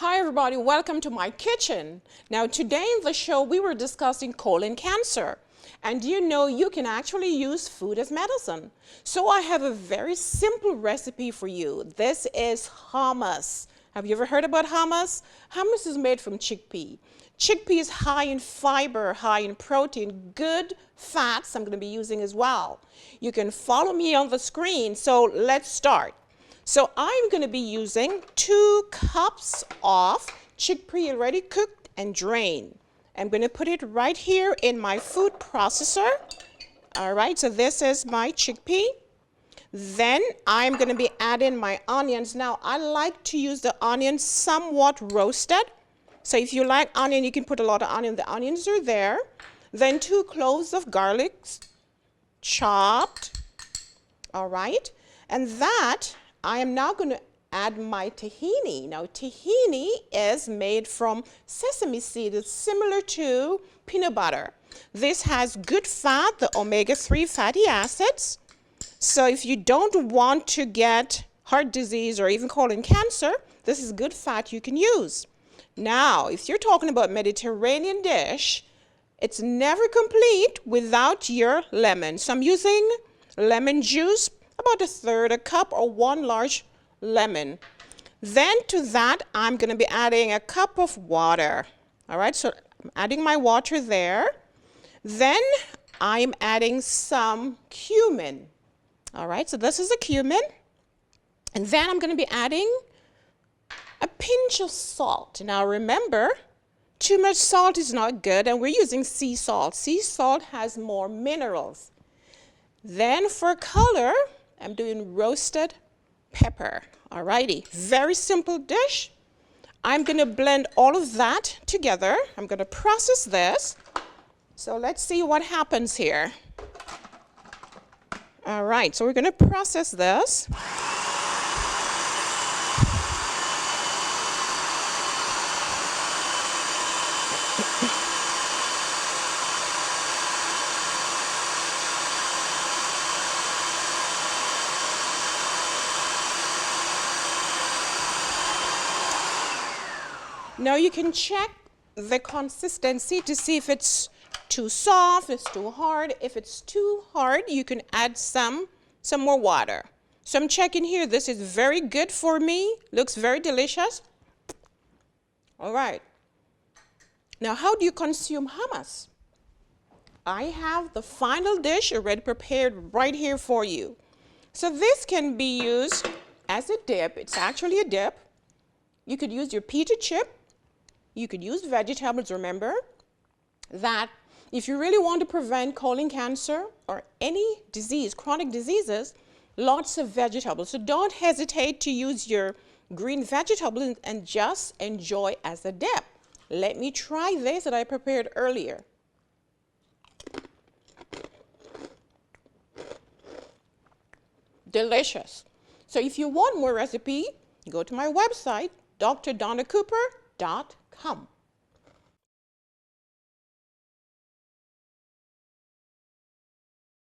Hi everybody, welcome to my kitchen. Now today in the show we were discussing colon cancer. And you know you can actually use food as medicine. So I have a very simple recipe for you. This is hummus. Have you ever heard about hummus? Hummus is made from chickpea. Chickpea is high in fiber, high in protein, good fats I'm going to be using as well. You can follow me on the screen, so let's start. So I'm going to be using 2 cups of chickpea already cooked and drained. I'm going to put it right here in my food processor. All right, so this is my chickpea. Then I'm going to be adding my onions. Now, I like to use the onions somewhat roasted. So if you like onion, you can put a lot of onion. The onions are there. Then 2 cloves of garlic, chopped. All right, and that I am now going to add my tahini. Now, tahini is made from sesame seed. It's similar to peanut butter. This has good fat, the omega-3 fatty acids. So if you don't want to get heart disease or even colon cancer, this is good fat you can use. Now, if you're talking about Mediterranean dish, it's never complete without your lemon. So I'm using lemon juice, about 1/3 cup or 1 large lemon. Then to that, I'm going to be adding a cup of water. All right, so I'm adding my water there. Then I'm adding some cumin. All right, so this is a cumin. And then I'm going to be adding a pinch of salt. Now remember, too much salt is not good, and we're using sea salt. Sea salt has more minerals. Then for color, I'm doing roasted pepper. Alrighty, very simple dish. I'm going to blend all of that together. I'm going to process this. So let's see what happens here. All right, so we're going to process this. Now you can check the consistency to see if it's too soft, if it's too hard. If it's too hard, you can add some more water. So I'm checking here. This is very good for me. Looks very delicious. All right. Now, how do you consume hummus? I have the final dish already prepared right here for you. So this can be used as a dip. It's actually a dip. You could use your pita chip. You could use vegetables. Remember that if you really want to prevent colon cancer or any disease, chronic diseases, lots of vegetables. So don't hesitate to use your green vegetables and just enjoy as a dip. Let me try this that I prepared earlier. Delicious. So if you want more recipe, go to my website, drdonacooper.com.